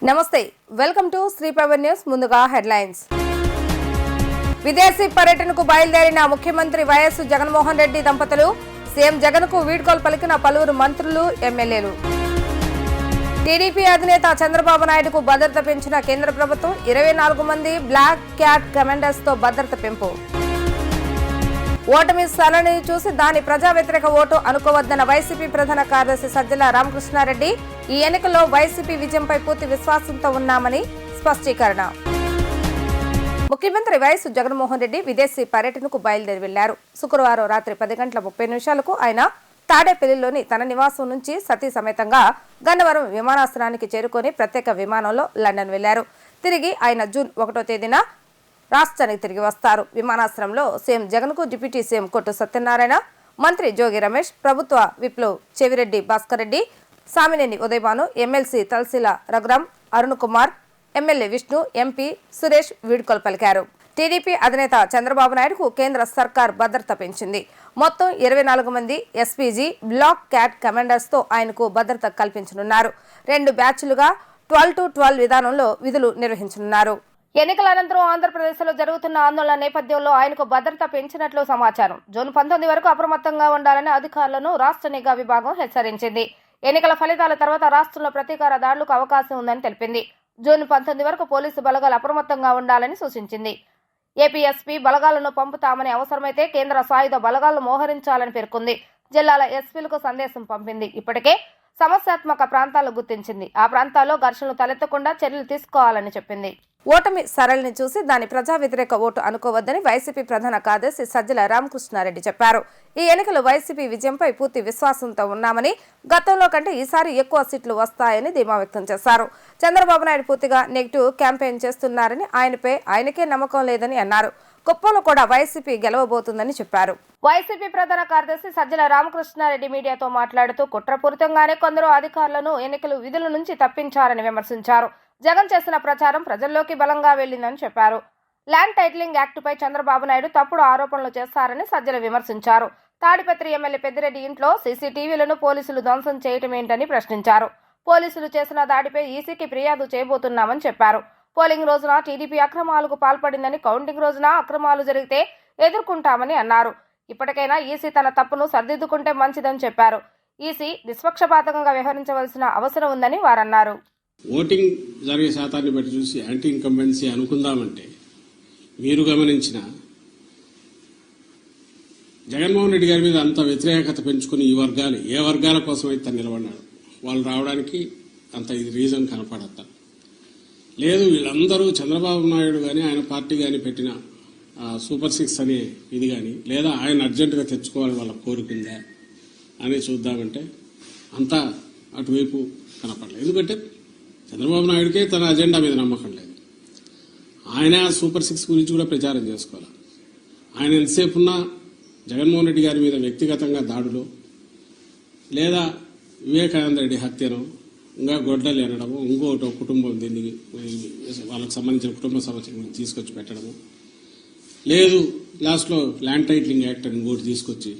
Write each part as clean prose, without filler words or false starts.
నమస్తే welcome to Shri power news. ముందుగా headlines. విదేశీ పర్యటనకు బయలుదేరిన ముఖ్యమంత్రి వైఎస్ జగన్మోహన్ రెడ్డి దంపతులు సీఎం జగన్ కు వీడ్కోలు పలికిన పలువురు మంత్రులు, ఎమ్మెల్యేలు. టీడీపీ అధినేత చంద్రబాబు నాయుడుకు భద్రత పెంచిన కేంద్ర ప్రభుత్వం 24 మంది బ్లాక్ క్యాట్ కమాండర్స్ తో భద్రత పెంపు. ఓటమి సరళిని చూసి దాని ప్రజా వ్యతిరేక ఓటు అనుకోవద్దన్న వైసీపీ ప్రధాన కార్యదర్శి సజ్జల రామకృష్ణారెడ్డి ఈ ఎన్నికల్లో వైసీపీ విజయంపై పూర్తి విశ్వాసంతో ఉన్నామని స్పష్టీకరణ. ముఖ్యమంత్రి వైఎస్ జగన్మోహన్ రెడ్డి విదేశీ పర్యటనకు బయలుదేరి వెళ్లారు. శుక్రవారం రాత్రి 10:30 ఆయన తాడేపల్లిలోని తన నివాసం నుంచి సతీ సమేతంగా గన్నవరం విమానాశ్రయానికి చేరుకుని ప్రత్యేక విమానంలో లండన్ వెళ్లారు. తిరిగి ఆయన జూన్ 1వ తేదీన రాష్ట్రానికి తిరిగి వస్తారు. విమానాశ్రయంలో సీఎం జగన్ కు డిప్యూటీ సీఎం కొట్టు సత్యనారాయణ, మంత్రి జోగి రమేష్, ప్రభుత్వ విప్లో Chevireddy Bhaskar Reddy, Samineni Udayabhanu, MLC Talasila Raghuram, Arun Kumar, MLA Vishnu, MP Suresh వీడ్కోలు పలికారు. టీడీపీ అధినేత చంద్రబాబు నాయుడుకు కేంద్ర సర్కార్ భద్రత పెంచింది. మొత్తం 24 మంది ఎస్పీజీ బ్లాక్ క్యాట్ కమాండర్స్ తో ఆయనకు భద్రత కల్పించనున్నారు. 2 బ్యాచ్లుగా 12-12 విధానంలో విధులు నిర్వహించనున్నారు. ఎన్నికల అనంతరం ఆంధ్రప్రదేశ్లో జరుగుతున్న ఆందోళన నేపథ్యంలో ఆయనకు భద్రత పెంచినట్లు సమాచారం. జూన్ 19 వరకు అప్రమత్తంగా ఉండాలని అధికారులను రాష్ట్ర నిఘా విభాగం హెచ్చరించింది. ఎన్నికల ఫలితాల తర్వాత రాష్ట్రంలో ప్రతీకార దాడులకు అవకాశం ఉందని తెలిపింది. జూన్ 19 వరకు పోలీసు బలగాలు అప్రమత్తంగా ఉండాలని సూచించింది. ఏపీఎస్పీ బలగాలను పంపుతామని, అవసరమైతే కేంద్ర సాయుధ బలగాలను మోహరించాలని పేర్కొంది. జిల్లాల ఎస్పీలకు సందేశం పంపింది. ఇప్పటికే సమస్యాత్మక ప్రాంతాలు గుర్తించింది. ఆ ప్రాంతాల్లో ఘర్షణలు తలెత్తకుండా చర్యలు తీసుకోవాలని చెప్పింది. ఓటమి సరళిని చూసి దాని ప్రజా వ్యతిరేక ఓటు అనుకోవద్దని వైసీపీ ప్రధాన కార్యదర్శి సజ్జల రామకృష్ణారెడ్డి చెప్పారు. ఈ ఎన్నికలు వైసీపీ విజయంపై పూర్తి విశ్వాసంతో ఉన్నామని, గతంలో కంటే ఈసారి ఎక్కువ సీట్లు వస్తాయని ధీమా వ్యక్తం చేశారు. చంద్రబాబు నాయుడు పూర్తిగా నెగిటివ్ క్యాంపెయిన్ చేస్తున్నారని, ఆయనకే నమ్మకం లేదని అన్నారు. కుప్పంలో కూడా వైసీపీ గెలవబోతుందని చెప్పారు. వైసీపీ ప్రధాన కార్యదర్శి సజ్జల రామకృష్ణారెడ్డి మీడియాతో మాట్లాడుతూ కుట్రపూరితంగానే కొందరు అధికారులను ఎన్నికల విధుల నుంచి తప్పించారని విమర్శించారు. జగన్ చేసిన ప్రచారం ప్రజల్లోకి బలంగా వెళ్లిందని చెప్పారు. ల్యాండ్ టైటిలింగ్ యాక్టుపై చంద్రబాబు నాయుడు తప్పుడు ఆరోపణలు చేస్తారని సజ్జల విమర్శించారు. తాడిపత్రి ఎమ్మెల్యే పెద్దిరెడ్డి ఇంట్లో సీసీటీవీలను పోలీసులు ధ్వంసం చేయటం ఏంటని ప్రశ్నించారు. పోలీసులు చేసిన దాడిపై ఈసీకి ఫిర్యాదు చేయబోతున్నామని చెప్పారు. పోలింగ్ రోజున టీడీపీ అక్రమాలకు పాల్పడిందని, కౌంటింగ్ రోజున అక్రమాలు జరిగితే ఎదుర్కొంటామని అన్నారు. ఇప్పటికైనా ఈసీ తన తప్పును సరిదిద్దుకుంటే మంచిదని చెప్పారు. ఈసీ నిష్పక్షపాతంగా వ్యవహరించవలసిన అవసరం ఉందని వారన్నారు. ఓటింగ్ జరిగే శాతాన్ని బట్టి చూసి యాంటీ ఇన్కంబెన్సీ అనుకుందామంటే, మీరు గమనించిన జగన్మోహన్ రెడ్డి గారి మీద అంత వ్యతిరేకత పెంచుకుని ఈ వర్గాలు ఏ వర్గాల కోసం అయితే నిలబడినాడు, వాళ్ళు రావడానికి అంత ఇది రీజన్ కనపడత లేదు. వీళ్ళందరూ చంద్రబాబు నాయుడు కానీ ఆయన పార్టీ కానీ పెట్టిన సూపర్ 6 అనే ఇది కానీ, లేదా ఆయన అర్జెంటుగా తెచ్చుకోవాలి వాళ్ళ కోరికిందా అని చూద్దామంటే అంతా అటువైపు కనపడలేదు. ఎందుకంటే చంద్రబాబు నాయుడికే తన అజెండా మీద నమ్మకం లేదు. ఆయన సూపర్ 6 గురించి కూడా ప్రచారం చేసుకోవాలి. ఆయన ఎంతసేపు ఉన్నా జగన్మోహన్ రెడ్డి గారి మీద వ్యక్తిగతంగా దాడులు, లేదా వివేకానంద రెడ్డి హత్యను, ఇంకా గొడ్డలు అనడము, ఇంకోటి కుటుంబం దీన్ని వాళ్ళకు సంబంధించిన కుటుంబ సమస్యలు తీసుకొచ్చి పెట్టడము, లేదు లాస్ట్లో ల్యాండ్ టైటిలింగ్ యాక్ట్ అని ఇంకోటి తీసుకొచ్చి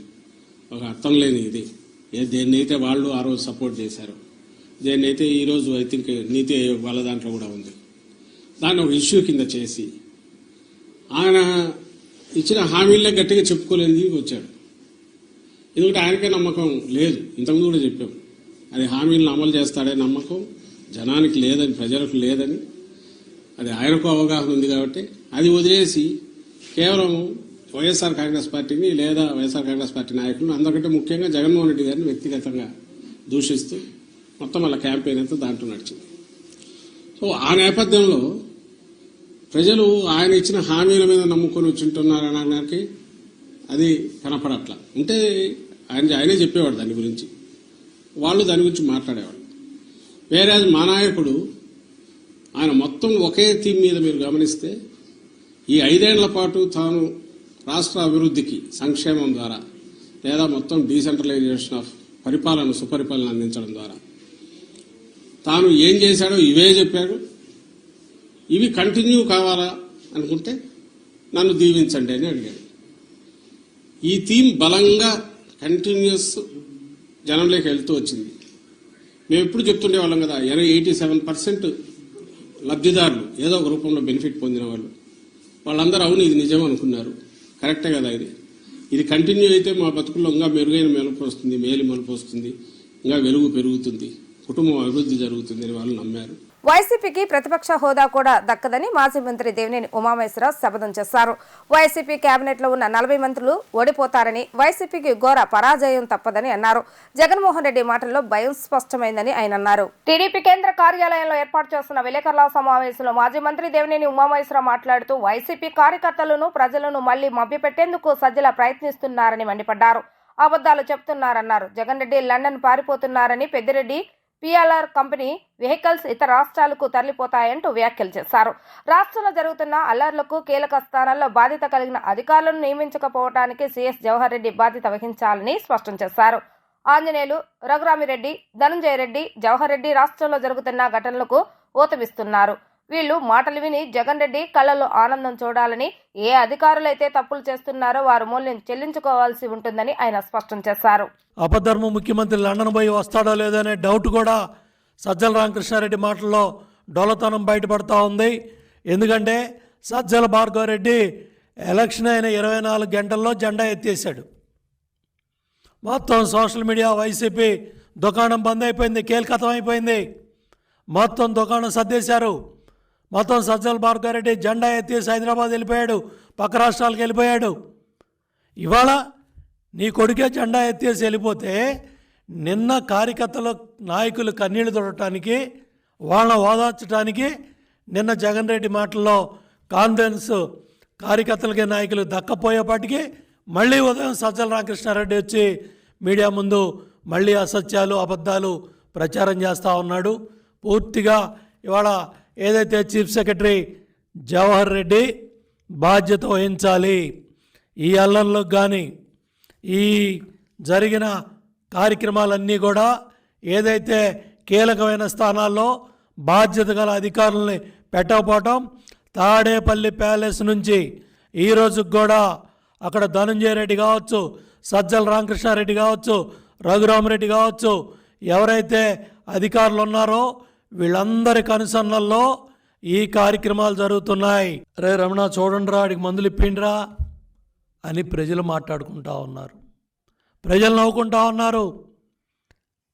ఒక అర్థం లేని ఇది దేన్నైతే వాళ్ళు ఆ రోజు సపోర్ట్ చేశారు, దేన్నైతే ఈరోజు ఐ థింక్ నీతి ఆయోగ్ వాళ్ళ దాంట్లో కూడా ఉంది, దాన్ని ఒక ఇష్యూ కింద చేసి ఆయన ఇచ్చిన హామీలనే గట్టిగా చెప్పుకోలేని వచ్చాడు. ఎందుకంటే ఆయనకే నమ్మకం లేదు. ఇంతకుముందు కూడా చెప్పాం, అది హామీలను అమలు చేస్తాడే నమ్మకం జనానికి లేదని, ప్రజలకు లేదని. అది ఆయనకు అవగాహన ఉంది కాబట్టి అది వదిలేసి కేవలం వైఎస్ఆర్ కాంగ్రెస్ పార్టీని, లేదా వైఎస్ఆర్ కాంగ్రెస్ పార్టీ నాయకులను, అందరికంటే ముఖ్యంగా జగన్మోహన్ రెడ్డి గారిని వ్యక్తిగతంగా దూషిస్తూ మొత్తం వాళ్ళ క్యాంపెయిన్ అంతా దాంట్లో నడిచింది. సో ఆ నేపథ్యంలో ప్రజలు ఆయన ఇచ్చిన హామీల మీద నమ్ముకొని వచ్చుంటున్నారనడానికి అది కనపడట్లా. ఉంటే ఆయనే చెప్పేవాడు దాని గురించి, వాళ్ళు దాని గురించి మాట్లాడేవాళ్ళు. వేరే మా నాయకుడు ఆయన మొత్తం ఒకే థీమ్ మీద మీరు గమనిస్తే ఈ 5 ఏళ్ల పాటు తాను రాష్ట్ర అభివృద్ధికి సంక్షేమం ద్వారా, లేదా మొత్తం డీసెంట్రలైజేషన్ ఆఫ్ పరిపాలన, సుపరిపాలన అందించడం ద్వారా తాను ఏం చేశాడో ఇవే చెప్పాడు. ఇవి కంటిన్యూ కావాలా అనుకుంటే నన్ను దీవించండి అని అడిగాడు. ఈ థీమ్ బలంగా కంటిన్యూస్ జనంలోకి వెళ్తూ వచ్చింది. మేము ఎప్పుడు చెప్తుండేవాళ్ళం కదా, 87% లబ్ధిదారులు ఏదో ఒక రూపంలో బెనిఫిట్ పొందిన వాళ్ళందరూ అవును ఇది నిజం అనుకున్నారు. కరెక్టే కదా, ఇది కంటిన్యూ అయితే మా బతుకుల్లో ఇంకా మెరుగైన మెలుపు వస్తుంది, మేలు మలుపు వస్తుంది, ఇంకా వెలుగు పెరుగుతుంది, కుటుంబం అభివృద్ధి జరుగుతుంది అని వాళ్ళు నమ్మారు. వైసీపీకి ప్రతిపక్ష హోదా కూడా దక్కదని మాజీ మంత్రి దేవినేని ఉమామహేశ్వరరావు శపథం చేశారు. వైసీపీ కేబినెట్ లో ఉన్న 40 మంత్రులు ఓడిపోతారని, వైసీపీకి ఘోర పరాజయం తప్పదని అన్నారు. జగన్మోహన్ రెడ్డి మాటల్లో భయం స్పష్టమైందని ఆయన అన్నారు. టీడీపీ కేంద్ర కార్యాలయంలో ఏర్పాటు చేస్తున్న విలేకరుల సమావేశంలో మాజీ మంత్రి దేవినేని ఉమామహేశ్వరరావు మాట్లాడుతూ వైసీపీ కార్యకర్తలను, ప్రజలను మళ్లీ మభ్యపెట్టేందుకు సజ్జల ప్రయత్నిస్తున్నారని మండిపడ్డారు. అబద్దాలు చెప్తున్నారన్నారు. జగన్ రెడ్డి లండన్ పారిపోతున్నారని, పెద్దిరెడ్డి పిఎల్ఆర్ కంపెనీ వెహికల్స్ ఇతర రాష్ట్రాలకు తరలిపోతాయంటూ వ్యాఖ్యలు చేశారు. రాష్ట్రంలో జరుగుతున్న అల్లర్లకు కీలక స్థానాల్లో బాధ్యత కలిగిన అధికారులను నియమించకపోవడానికి సీఎస్ జవహర్ రెడ్డి బాధ్యత వహించాలని స్పష్టం చేశారు. ఆంజనేయులు, రఘురామిరెడ్డి, ధనంజయ రెడ్డి, జవహర్ రెడ్డి రాష్ట్రంలో జరుగుతున్న ఘటనలకు ఊతమిస్తున్నారు. వీళ్లు మాటలు విని జగన్ రెడ్డి కళ్లలో ఆనందం చూడాలని, ఏ అధికారులైతే తప్పులు చేస్తున్నారో వారు మూల్యం చెల్లించుకోవాల్సి ఉంటుందని ఆయన స్పష్టం చేశారు. అపధర్మ ముఖ్యమంత్రి లండన్ పోయి వస్తాడో లేదో అనే డౌట్ కూడా సజ్జల రామకృష్ణారెడ్డి మాటల్లో డొలతనం బయటపడతా ఉంది. ఎందుకంటే సజ్జల భార్గవరెడ్డి ఎలక్షన్ అయిన 24 గంటల్లో జెండా ఎత్తేసాడు. మొత్తం సోషల్ మీడియా వైసీపీ దుకాణం బంద్ అయిపోయింది, కీలకతం అయిపోయింది. మొత్తం దుకాణం సర్దేశారు. మొత్తం సజ్జల భార్గవరెడ్డి జెండా ఎత్తేసి హైదరాబాద్ వెళ్ళిపోయాడు, పక్క రాష్ట్రాలకు వెళ్ళిపోయాడు. ఇవాళ నీ కొడుకే జెండా ఎత్తేసి వెళ్ళిపోతే నిన్న కార్యకర్తల నాయకులు కన్నీళ్లు తొడటానికి, వాళ్ళని ఓదార్చడానికి నిన్న జగన్ రెడ్డి మాటల్లో కాన్ఫిడెన్స్ కార్యకర్తలకి నాయకులు దక్కపోయేపాటికి మళ్ళీ ఉదయం సజ్జల రామకృష్ణారెడ్డి వచ్చి మీడియా ముందు మళ్ళీ అసత్యాలు, అబద్ధాలు ప్రచారం చేస్తూ ఉన్నాడు. పూర్తిగా ఇవాళ ఏదైతే చీఫ్ సెక్రటరీ జవహర్ రెడ్డి బాధ్యత వహించాలి, ఈ అల్లర్లకు కానీ ఈ జరిగిన కార్యక్రమాలన్నీ కూడా ఏదైతే కీలకమైన స్థానాల్లో బాధ్యత గల అధికారులని పెట్టకపోవటం, తాడేపల్లి ప్యాలెస్ నుంచి ఈరోజుకి కూడా అక్కడ ధనంజయ రెడ్డి కావచ్చు, సజ్జల రామకృష్ణారెడ్డి కావచ్చు, రఘురామరెడ్డి కావచ్చు, ఎవరైతే అధికారులు ఉన్నారో వీళ్ళందరి కనుసన్నల్లో ఈ కార్యక్రమాలు జరుగుతున్నాయి. రే రమణ చూడండిరా, ఆడికి మందులు ఇప్పిండ్రా అని ప్రజలు మాట్లాడుకుంటా ఉన్నారు. ప్రజలు నవ్వుకుంటా ఉన్నారు.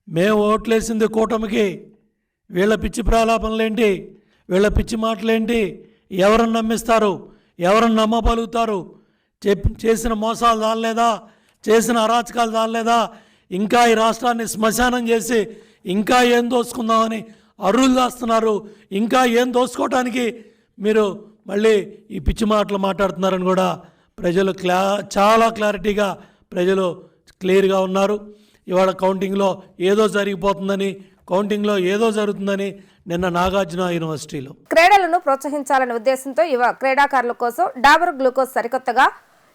మేము ఓట్లేసింది కూటమికి, వీళ్ళ పిచ్చి ప్రలాపనలేంటి, వీళ్ళ పిచ్చి మాటలేంటి, ఎవరನ್ನು నమ్మిస్తారు, ఎవరನ್ನು నమ్మగలుగుతారు, చేసిన మోసాలు దానిలేదా, చేసిన అరాచకాలు దానిలేదా, ఇంకా ఈ రాష్ట్రాన్ని శ్మశానం చేసి ఇంకా ఏం దోచుకుందామని అర్రులు దాస్తున్నారు. ఇంకా ఏం దోచుకోవటానికి మీరు మళ్ళీ ఈ పిచ్చి మాటలు మాట్లాడుతున్నారని కూడా ప్రజలు చాలా క్లారిటీగా ప్రజలు క్లియర్గా ఉన్నారు. ఇవాళ కౌంటింగ్లో ఏదో జరిగిపోతుందని, కౌంటింగ్లో ఏదో జరుగుతుందని నిన్న నాగార్జున యూనివర్సిటీలో క్రీడలను ప్రోత్సహించాలనే ఉద్దేశంతో యువ క్రీడాకారుల కోసం డాబర్ గ్లూకోజ్ సరికొత్తగా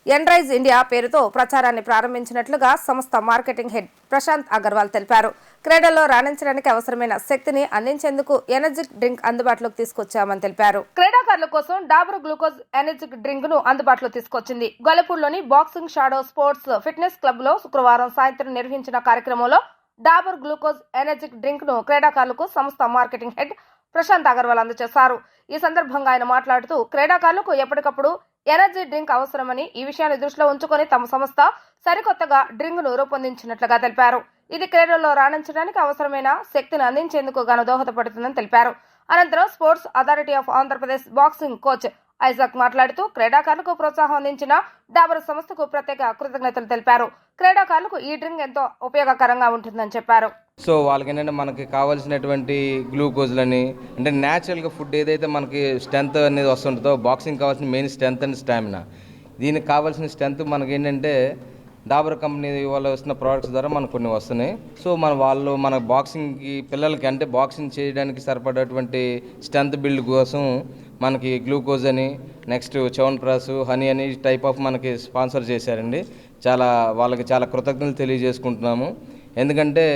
ఎన్రైజ్ ఇండియా పేరుతో ప్రచారాన్ని ప్రారంభించినట్లుగా సంస్థ మార్కెటింగ్ హెడ్ ప్రశాంత్ అగర్వాల్ తెలిపారు. క్రీడల్లో రాణించడానికి అవసరమైన శక్తిని అందించేందుకు ఎనర్జిక్ డ్రింక్ అందుబాటులోకి తీసుకొచ్చామని తెలిపారు. క్రీడాకారుల కోసం డాబర్ గ్లూకోజ్ ఎనర్జిక్ డ్రింక్ ను అందుబాటులో తీసుకొచ్చింది. గొల్లపూడిలోని boxing shadow sports fitness club లో శుక్రవారం సాయంత్రం నిర్వహించిన కార్యక్రమంలో డాబర్ గ్లూకోజ్ ఎనర్జిక్ డ్రింక్ ను క్రీడాకారులకు సంస్థ మార్కెటింగ్ హెడ్ ప్రశాంత్ అగర్వాల్ అందజేశారు. ఈ సందర్భంగా ఆయన మాట్లాడుతూ క్రీడాకారులకు ఎప్పటికప్పుడు ఎనర్జీ డ్రింక్ అవసరమని, ఈ విషయాన్ని దృష్టిలో ఉంచుకొని తమ సంస్థ సరికొత్తగా డ్రింక్ ను రూపొందించినట్లుగా తెలిపారు. ఇది క్రీడల్లో రాణించడానికి అవసరమైన శక్తిని అందించేందుకు గాను దోహదపడుతుందని తెలిపారు. అనంతరం sports authority of Andhra Pradesh boxing coach Isaac మాట్లాడుతూ క్రీడాకారులకు ప్రోత్సాహం అందించిన డాబర్ సంస్థకు ప్రత్యేక కృతజ్ఞతలు తెలిపారు. క్రీడాకారులకు ఈ డ్రింక్ ఎంతో ఉపయోగకరంగా ఉంటుందని చెప్పారు. సో వాళ్ళకి ఏంటంటే మనకి కావాల్సినటువంటి గ్లూకోజ్లని, అంటే న్యాచురల్గా ఫుడ్ ఏదైతే మనకి స్ట్రెంత్ అనేది వస్తుంటుందో, బాక్సింగ్ కావాల్సిన మెయిన్ స్ట్రెంత్ అండ్ స్టామినా, దీనికి కావాల్సిన స్ట్రెంత్ మనకి ఏంటంటే డాబర్ కంపెనీ వాళ్ళు వస్తున్న ప్రోడక్ట్స్ ద్వారా మనకు కొన్ని వస్తున్నాయి. సో మన బాక్సింగ్కి పిల్లలకి అంటే బాక్సింగ్ చేయడానికి సరిపడేటువంటి స్ట్రెంత్ బిల్డ్ కోసం మనకి గ్లూకోజ్ అని, నెక్స్ట్ చవన్ప్రాస్, హనీ అని టైప్ ఆఫ్ మనకి స్పాన్సర్ చేశారండి. వాళ్ళకి చాలా కృతజ్ఞతలు తెలియజేసుకుంటున్నాము. ఎందుకంటే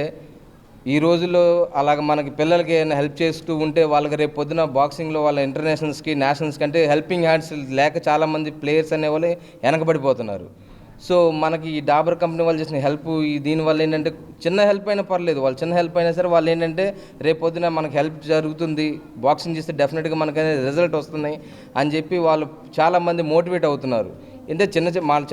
ఈ రోజుల్లో అలాగ మనకి పిల్లలకి ఏమైనా హెల్ప్ చేస్తూ ఉంటే వాళ్ళకి రేపు పొద్దున బాక్సింగ్లో వాళ్ళ ఇంటర్నేషనల్స్కి, నేషనల్స్కి అంటే హెల్పింగ్ హ్యాండ్స్ లేక చాలామంది ప్లేయర్స్ అనేవాళ్ళు వెనకబడిపోతున్నారు. సో మనకి ఈ డాబర్ కంపెనీ వాళ్ళు చేసిన హెల్ప్ దీనివల్ల ఏంటంటే చిన్న హెల్ప్ అయినా పర్లేదు, వాళ్ళు చిన్న హెల్ప్ అయినా సరే వాళ్ళు ఏంటంటే రేపొద్దున మనకు హెల్ప్ జరుగుతుంది, బాక్సింగ్ చేస్తే డెఫినెట్గా మనకు రిజల్ట్ వస్తున్నాయి అని చెప్పి వాళ్ళు చాలామంది మోటివేట్ అవుతున్నారు. అంటే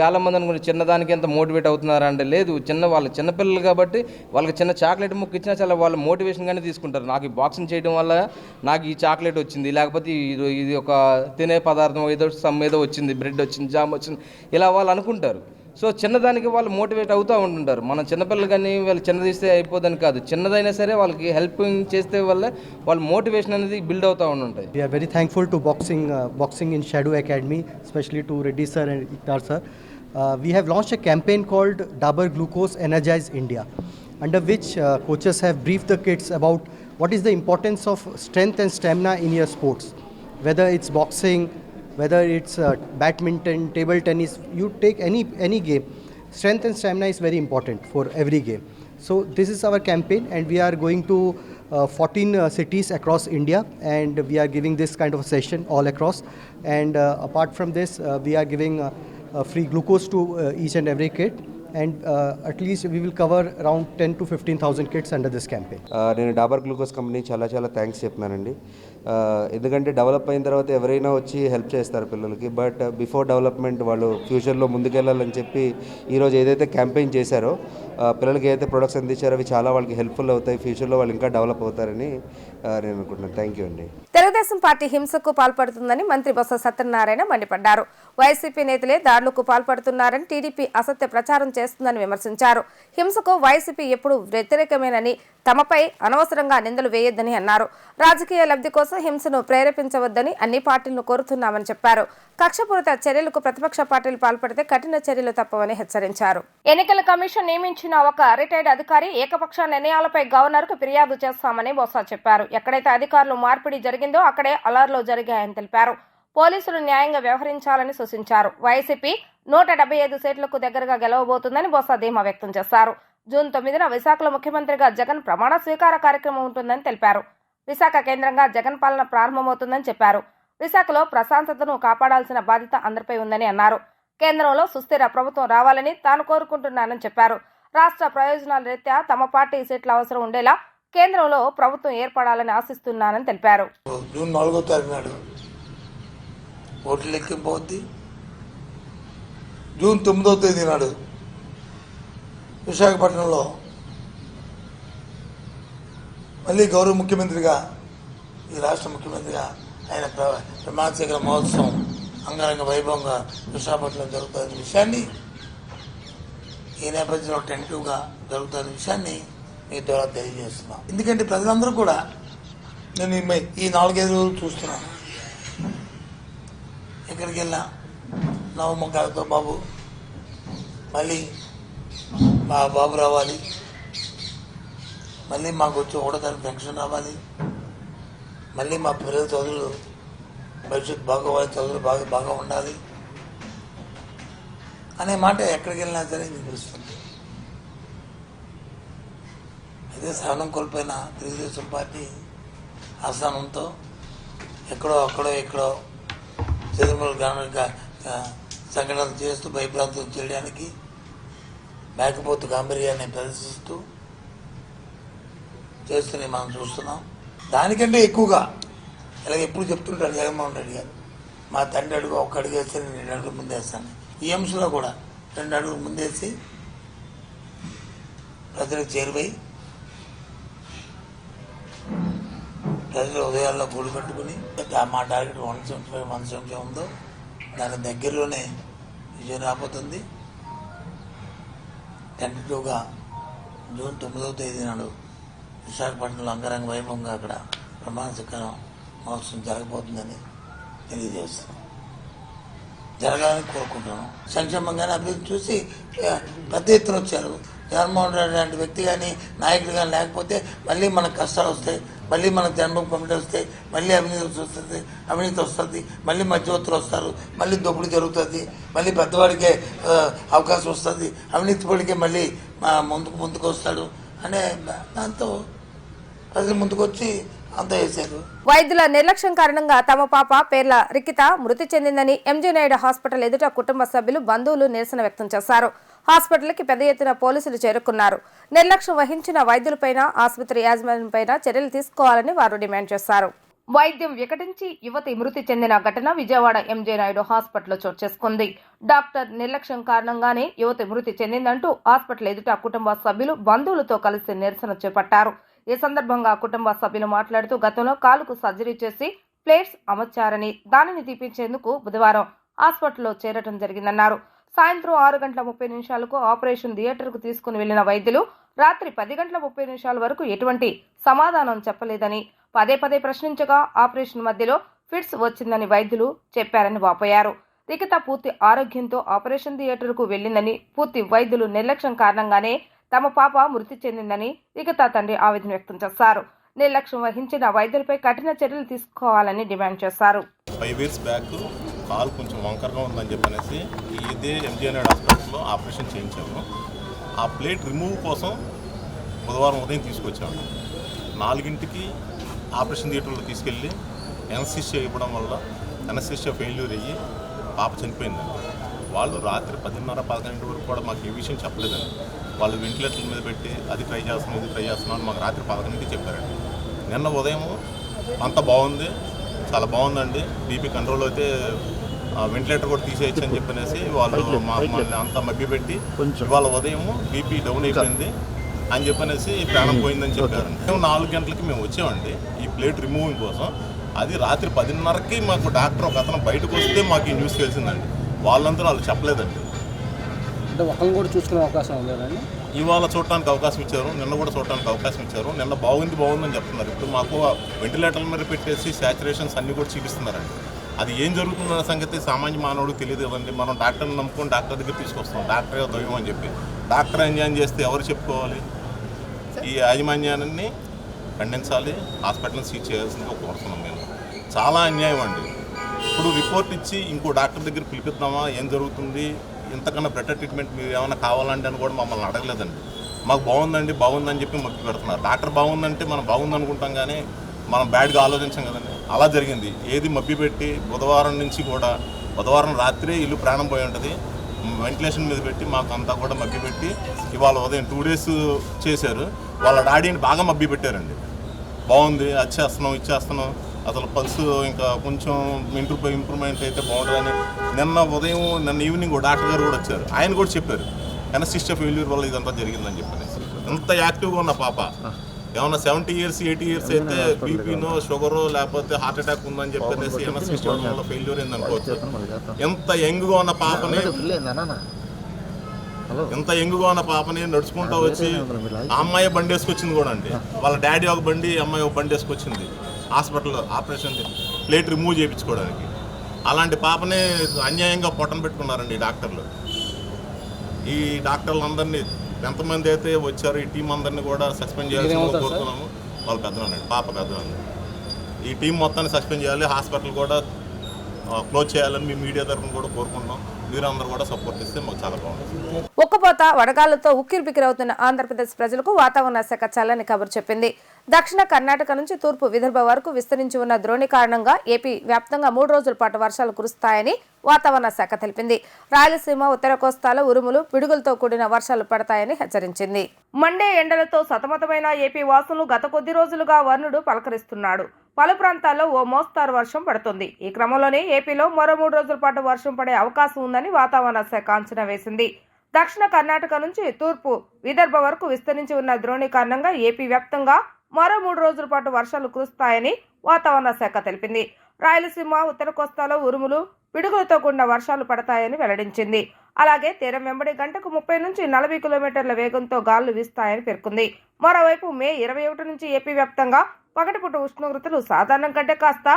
చాలామంది అనుకుంటే చిన్నదానికి ఎంత మోటివేట్ అవుతున్నారా అంటే లేదు, వాళ్ళు చిన్నపిల్లలు కాబట్టి వాళ్ళకి చిన్న చాక్లెట్ ముక్క ఇచ్చినా చాలా వాళ్ళు మోటివేషన్గానే తీసుకుంటారు. నాకు ఈ బాక్సింగ్ చేయడం వల్ల నాకు ఈ చాక్లెట్ వచ్చింది, లేకపోతే ఇది ఒక తినే పదార్థం ఏదో వచ్చింది, బ్రెడ్ వచ్చింది, జామ్ వచ్చింది, ఇలా వాళ్ళు అనుకుంటారు. సో చిన్నదానికి వాళ్ళు మోటివేట్ అవుతూ ఉంటుంటారు. మన చిన్నపిల్లలు కానీ వాళ్ళు చిన్నది ఇస్తే అయిపోదని కాదు, చిన్నదైనా సరే వాళ్ళకి హెల్పింగ్ చేస్తే వల్ల వాళ్ళ మోటివేషన్ అనేది బిల్డ్ అవుతూ ఉంటాయి. We are very thankful to boxing in Shadow Academy, especially to Reddy sir and Iktar sir. We have launched a campaign called Dabur Glucose Energize India, under which coaches have briefed the kids about what is the importance of strength and stamina in your sports, whether it's boxing, whether it's badminton, table tennis, you take any game, strength and stamina is very important for every game. So this is our campaign, and we are going to 14 cities across India, and we are giving this kind of a session all across. And apart from this, we are giving free glucose to each and every kid, and at least we will cover around 10 to 15,000 kids under this campaign. నేను Dabur glucose company చాలా thanks చెప్తున్నానండి. ఎందుకంటే develop అయిన తర్వాత ఎవరైనా వచ్చి help చేస్తారు పిల్లలకి, బట్ బిఫోర్ డెవలప్మెంట్ వాళ్ళు ఫ్యూచర్లో ముందుకెళ్ళాలని చెప్పి ఈరోజు ఏదైతే క్యాంపెయిన్ చేశారో పిల్లలకి ఏదైతే ప్రొడక్ట్స్ అందించారో అవి చాలా వాళ్ళకి హెల్ప్ఫుల్ అవుతాయి, ఫ్యూచర్లో వాళ్ళు ఇంకా డెవలప్ అవుతారని నేను అనుకుంటున్నాను. థ్యాంక్ యూ అండి. తెలుగుదేశం పార్టీ హింసకు పాల్పడుతుందని మంత్రి బొత్స సత్యనారాయణ మండిపడ్డారు. వైసీపీ నేతలే దాడులకు పాల్పడుతున్నారని టీడీపీ అసత్య ప్రచారం చేస్తుందని విమర్శించారు. హింసకు వైసీపీ ఎప్పుడు వ్యతిరేకమేనని, తమపై అనవసరంగా నిందలు వేయొద్దని అన్నారు. రాజకీయ లబ్ధి కోసం హింసను ప్రేరేపించవద్దని అన్ని పార్టీలను కోరుతున్నామని చెప్పారు. కక్షపూరిత చర్యలకు ప్రతిపక్ష పార్టీలు పాల్పడితే కఠిన చర్యలు తప్పవని హెచ్చరించారు. ఎన్నికల కమిషన్ నియమించిన ఒక రిటైర్డ్ అధికారి ఏకపక్ష నిర్ణయాలపై గవర్నర్ కు ఫిర్యాదు చేస్తామని బొత్స చెప్పారు. ఎక్కడైతే అధికారులు మార్పిడి జరిగిందో అక్కడే అలర్లు జరిగాయని తెలిపారు. పోలీసులు న్యాయంగా వ్యవహరించాలని సూచించారు. వైసీపీ 175 సీట్లకు దగ్గరగా గెలవబోతుందని బొత్స ధీమా వ్యక్తం చేశారు. జూన్ 9న విశాఖలో ముఖ్యమంత్రిగా జగన్ ప్రమాణ స్వీకార కార్యక్రమం ఉంటుందని తెలిపారు. విశాఖ కేంద్రంగా జగన్ పాలన ప్రారంభమవుతుందని చెప్పారు. విశాఖలో ప్రశాంతతను కాపాడాల్సిన బాధ్యత అందరిపై ఉందని అన్నారు. కేంద్రంలో సుస్థిర ప్రభుత్వం రావాలని తాను కోరుకుంటున్నానని చెప్పారు. రాష్ట్ర ప్రయోజనాల రీత్యా తమ పార్టీ సీట్ల అవసరం ఉండేలా కేంద్రంలో ప్రభుత్వం ఏర్పడాలని ఆశిస్తున్నానని తెలిపారు. జూన్ 4వ తారీఖు నాడు ఓట్ల లెక్కింపు అవుద్ది. జూన్ 9వ తేదీ నాడు విశాఖపట్నంలో మళ్ళీ గౌరవ ముఖ్యమంత్రిగా, ఈ రాష్ట్ర ముఖ్యమంత్రిగా ఆయన ప్రమాణ స్వీకార మహోత్సవం అంగరంగ వైభవంగా విశాఖపట్నంలో జరుగుతున్న విషయాన్ని, ఈ నేపథ్యంలో టెంటివ్గా జరుగుతున్న విషయాన్ని మీ ద్వారా తెలియజేస్తున్నాం. ఎందుకంటే ప్రజలందరూ కూడా నేను ఈ 4-5 రోజులు చూస్తున్నాను. ఎక్కడికి వెళ్ళినా నవముఖాలతో బాబు మళ్ళీ మా బాబు రావాలి, మళ్ళీ మాకు వచ్చి 1వ తారీఖు పెన్షన్ రావాలి, మళ్ళీ మా పిల్లల చదువులు భవిష్యత్తు బాగోవాలి, చదువులు బాగా ఉండాలి అనే మాట ఎక్కడికి వెళ్ళినా సరే వినిపిస్తుంది. అదే సహనం కోల్పోయిన తెలుగుదేశం పార్టీ ఆస్థానంతో ఎక్కడో చంద్రబాబు సంఘటనలు చేస్తూ భయప్రాంతం చేయడానికి మేకపోతు గాంభీర్యాన్ని ప్రదర్శిస్తూ చేస్తూనే మనం చూస్తున్నాం. దానికంటే ఎక్కువగా ఇలాగ ఎప్పుడు చెప్తుంటాడు జగన్మోహన్ రెడ్డి గారు, మా తండ్రి అడుగు 1 అడుగు వేస్తే నేను 2 అడుగులు ముందేస్తాను. ఈ అంశంలో కూడా 2 అడుగులు ముందేసి ప్రజలకు చేరువై ప్రజల ఉదయాల్లో గూడు కట్టుకుని మా టార్గెట్ 175 ఉందో దాని దగ్గరలోనే విజయం రాబోతుంది. టెంటటివ్గా జూన్ 9వ తేదీ నాడు విశాఖపట్నంలో అంగరంగ వైభవంగా అక్కడ ప్రమాణ స్వీకారం మహోత్సవం జరగబోతుందని తెలియజేస్తున్నాం. జరగాలని కోరుకుంటున్నాం. సంక్షేమంగానే అభివృద్ధి చూసి పెద్ద ఎత్తున వచ్చారు. జగన్మోహన్ రెడ్డి లాంటి వ్యక్తి కానీ నాయకుడు కానీ లేకపోతే మళ్ళీ మనకు కష్టాలు వస్తాయి, మళ్ళీ మనకు జన్మభూమి కమిటీ వస్తాయి, మళ్ళీ అవినీతి వస్తుంది, మళ్ళీ మధ్యవర్తులు వస్తారు, మళ్ళీ దోపిడీ జరుగుతుంది, మళ్ళీ పెద్దవాడికే అవకాశం వస్తుంది, అవినీతి పడికే మళ్ళీ ముందుకు వస్తాడు అనే దాంతో ప్రజలు ముందుకు వచ్చి అంత వేశారు. వైద్యుల నిర్లక్ష్యం కారణంగా తమ పాప పేర్ల రికిత మృతి చెందిందని ఎంజీ నాయుడు హాస్పిటల్ ఎదుట కుటుంబ సభ్యులు బంధువులు నిరసన వ్యక్తం చేశారు. హాస్పిటల్కి పెద్ద ఎత్తున పోలీసులు చేరుకున్నారు. నిర్లక్ష్యం వహించిన వైద్యులపైన, ఆసుపత్రి యాజమాన్యంపైన చర్యలు తీసుకోవాలని వారు డిమాండ్ చేశారు. వైద్యం వికటించి యువతి మృతి చెందిన ఘటన విజయవాడ ఎంజే నాయుడు హాస్పిటల్లో చోటు చేసుకుంది. డాక్టర్ నిర్లక్ష్యం కారణంగానే యువతి మృతి చెందిందంటూ హాస్పిటల్ ఎదుట కుటుంబ సభ్యులు బంధువులతో కలిసి నిరసన చేపట్టారు. ఈ సందర్భంగా కుటుంబ సభ్యులు మాట్లాడుతూ గతంలో కాలుకు సర్జరీ చేసి ప్లేట్స్ అమర్చారని, దానిని తీపించేందుకు బుధవారం హాస్పిటల్లో చేరటం జరిగిందన్నారు. సాయంత్రం 6:30 ఆపరేషన్ థియేటర్కు తీసుకుని వెళ్లిన వైద్యులు రాత్రి 10:30 వరకు ఎటువంటి సమాధానం చెప్పలేదని, పదే ప్రశ్నించగా ఆపరేషన్ మధ్యలో ఫిట్స్ వచ్చిందని వైద్యులు చెప్పారని వాపోయారు. రికిత పూర్తి ఆరోగ్యంతో ఆపరేషన్ థియేటర్కు వెళ్లిందని, పూర్తి వైద్యులు నిర్లక్ష్యం కారణంగానే తమ పాప మృతి చెందిందని రికిత తండ్రి ఆవేదన వ్యక్తం చేశారు. నిర్లక్ష్యం వహించిన వైద్యులపై కఠిన చర్యలు తీసుకోవాలని డిమాండ్ చేశారు. 5 years బ్యాక్ కాలు కొంచెం వంకరగా ఉందని చెప్పనేసి ఇదే ఎంజీ నాయుడు హాస్పిటల్లో ఆపరేషన్ చేయించాము. ఆ ప్లేట్ రిమూవ్ కోసం బుధవారం ఉదయం తీసుకొచ్చాము. 4ంటికి ఆపరేషన్ థియేటర్లో తీసుకెళ్ళి ఎనస్థీషియా ఇవ్వడం వల్ల ఎనస్థీషియా ఫెయిల్యూర్ అయ్యి పాప చనిపోయిందండి. వాళ్ళు రాత్రి 10:30-11 వరకు కూడా మాకు ఏ విషయం చెప్పలేదండి. వాళ్ళు వెంటిలేటర్ల మీద పెట్టి అది ట్రై చేస్తున్నాం, ఇది ట్రై చేస్తున్నాం అని మాకు రాత్రి 11ంటికి చెప్పారండి. నిన్న ఉదయం అంత బాగుంది, చాలా బాగుందండి, బీపీ కంట్రోల్ అయితే వెంటిలేటర్ కూడా తీసేయచ్చు అని చెప్పనేసి వాళ్ళు మమ్మల్ని అంతా మభ్యపెట్టి ఇవాళ ఉదయం బీపీ డౌన్ అయిపోయింది అని చెప్పనేసి ప్రాణం పోయిందని చెప్పారండి. మేము 4 గంటలకి మేము వచ్చామండి ఈ ప్లేట్ రిమూవింగ్ కోసం. అది రాత్రి 10:30కి మాకు డాక్టర్ ఒక అతను బయటకు వస్తే మాకు ఈ న్యూస్ తెలిసిందండి. వాళ్ళంతా వాళ్ళు చెప్పలేదండి. అంటే ఒకరిని కూడా చూసుకునే అవకాశం లేదండి. ఇవాళ చూడటానికి అవకాశం ఇచ్చారు, నిన్న కూడా చూడటానికి అవకాశం ఇచ్చారు. నిన్న బాగుందని చెప్తున్నారు. ఇప్పుడు మాకు వెంటిలేటర్ల మీద పెట్టేసి శాచురేషన్స్ అన్నీ కూడా చూపిస్తున్నారండి. అది ఏం జరుగుతుందన్న సంగతి సామాన్య మానవుడికి తెలియదు కదండి. మనం డాక్టర్ని నమ్ముకొని డాక్టర్ దగ్గర తీసుకొస్తాం, డాక్టర్ దైవం అని చెప్పి. డాక్టర్ అన్యాయం చేస్తే ఎవరు చెప్పుకోవాలి? ఈ యాజమాన్యాన్ని ఖండించాలి, హాస్పిటల్ని సీజ్ చేయాల్సిందిగా కోరుతున్నాం మేము. చాలా అన్యాయం అండి. ఇప్పుడు రిపోర్ట్ ఇచ్చి ఇంకో డాక్టర్ దగ్గర పిలిపిద్దామా, ఏం జరుగుతుంది, ఇంతకన్నా బెటర్ ట్రీట్మెంట్ మీరు ఏమైనా కావాలంటే అని కూడా మమ్మల్ని అడగలేదండి. మాకు బాగుందని చెప్పి మొక్కి పెడుతున్నారు. డాక్టర్ బాగుందంటే మనం బాగుందనుకుంటాం కానీ మనం బ్యాడ్గా ఆలోచించాం కదండి. అలా జరిగింది. ఏది మభ్యపెట్టి బుధవారం రాత్రే ఇల్లు ప్రాణం పోయి ఉంటుంది, వెంటిలేషన్ మీద పెట్టి మాకు అంతా కూడా మభ్యపెట్టి ఇవాళ ఉదయం 2 days చేశారు. వాళ్ళ డాడీని బాగా మభ్యపెట్టారండి. బాగుంది, అది చేస్తున్నాం, ఇచ్చేస్తున్నాం, అసలు పల్స్ ఇంకా కొంచెం ఇంప్రూవ్మెంట్ అయితే బాగుంటుందని నిన్న ఈవినింగ్ డాక్టర్ గారు కూడా వచ్చారు. ఆయన కూడా చెప్పారు ఎనస్థీషియా ఫెయిల్యూర్ వల్ల ఇదంతా జరిగిందని చెప్పనేసి. ఎంత యాక్టివ్గా ఉన్న పాప, ఏమన్నా 70 years 80 years అయితే బీపీనో షుగరో లేకపోతే హార్ట్ అటాక్ ఉందని చెప్పనేసి ఎనస్థీషియా వల్ల ఫెయిల్యూర్ అయింది అనుకోవచ్చు. ఎంత యంగ్గా ఉన్న పాపని నడుచుకుంటూ వచ్చి ఆ అమ్మాయి బండి వేసుకొచ్చింది కూడా అండి. వాళ్ళ డాడీ ఒక బండి, అమ్మాయి ఒక బండి వేసుకొచ్చింది హాస్పిటల్లో ఆపరేషన్ ప్లేట్ రిమూవ్ చేయించుకోవడానికి. అలాంటి పాపని అన్యాయంగా పొట్టన పెట్టుకున్నారండి డాక్టర్లు. ఈ డాక్టర్లందరినీ ఎంతమంది అయితే వచ్చారో ఈ టీం అందరినీ కూడా సస్పెండ్ చేయాల్సి కోరుతున్నాము. వాళ్ళు పెద్దనండి, పాప పెద్దనండి. ఈ టీం మొత్తాన్ని సస్పెండ్ చేయాలి, హాస్పిటల్ కూడా క్లోజ్ చేయాలని మీ మీడియా తరఫున కూడా కోరుకుంటున్నాం. మీరందరూ కూడా సపోర్ట్ ఇస్తే మాకు చాలా బాగుంటుంది. ఉక్కుపోత వడగాళ్లతో ఉక్కిరిబిక్కిరవుతున్న ఆంధ్రప్రదేశ్ ప్రజలకు వాతావరణ శాఖ చల్లని కబురు చెప్పింది. దక్షిణ కర్ణాటక నుంచి తూర్పు విదర్భ వరకు విస్తరించి ఉన్న ద్రోణి కారణంగా ఏపీ వ్యాప్తంగా 3 రోజుల పాటు వర్షాలు కురుస్తాయని వాతావరణ శాఖ తెలిపింది. రాయలసీమ, ఉత్తర కోస్తాలో ఉరుములు, పిడుగులతో కూడిన వర్షాలు పడతాయని హెచ్చరించింది. మండే ఎండలతో సతమతమైన ఏపీ వాసులు గత కొద్ది రోజులుగా వర్ణుడు పలకరిస్తున్నాడు. పలు ప్రాంతాల్లో ఓ మోస్తారు వర్షం పడుతుంది. ఈ క్రమంలోనే ఏపీలో మరో 3 రోజుల పాటు వర్షం పడే అవకాశం ఉందని వాతావరణ శాఖ అంచనా వేసింది. దక్షిణ కర్ణాటక నుంచి తూర్పు విదర్భ వరకు విస్తరించి ఉన్న ద్రోణి కారణంగా ఏపీ వ్యాప్తంగా మరో 3 రోజుల పాటు వర్షాలు కురుస్తాయని వాతావరణ శాఖ తెలిపింది. రాయలసీమ, ఉత్తర కోస్తాలో ఉరుములు, పిడుగులతో కూడిన వర్షాలు పడతాయని వెల్లడించింది. అలాగే తీరం వెంబడి గంటకు 30 నుంచి 40 కిలోమీటర్ల వేగంతో గాలులు వీస్తాయని పేర్కొంది. మరోవైపు మే 21 నుంచి ఏపీ వ్యాప్తంగా పగటిపూట ఉష్ణోగ్రతలు సాధారణం కంటే కాస్త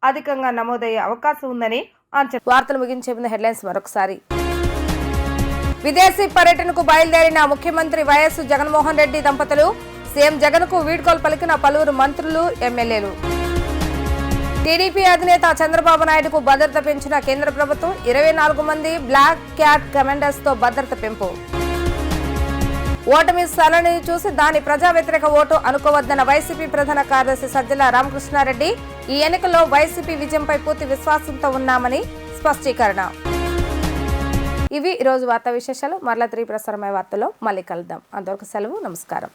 అధికంగా నమోదయ్యే అవకాశం ఉందని అంచనా. వార్తలు ముగించే ముందు హెడ్లైన్స్ మరొకసారి. విదేశీ పర్యటనకు బయలుదేరిన ముఖ్యమంత్రి వైఎస్ జగన్మోహన్ రెడ్డి దంపతులు. సీఎం జగన్ కు వీడ్కోలు పలికిన పలువురు మంత్రులు, ఎమ్మెల్యేలు. టీడీపీ అధినేత చంద్రబాబు నాయుడుకు భద్రత పెంచిన కేంద్ర ప్రభుత్వం. 24 మంది బ్లాక్ క్యాట్ కమాండర్స్ తో భద్రత పెంపు. ఓటమి సరళిని చూసి దాని ప్రజా వ్యతిరేక ఓటు అనుకోవద్దన్న వైసీపీ ప్రధాన కార్యదర్శి సజ్జల రామకృష్ణారెడ్డి ఈ ఎన్నికల్లో వైసీపీ విజయంపై పూర్తి విశ్వాసంతో ఉన్నామని స్పష్టీకరణ. ఇవి ఈరోజు వార్తా విశేషాలు. మరలా 3 ప్రసారమయ్యే వార్తల్లో మళ్ళీ కలుద్దాం. అంతవరకు సెలవు. నమస్కారం.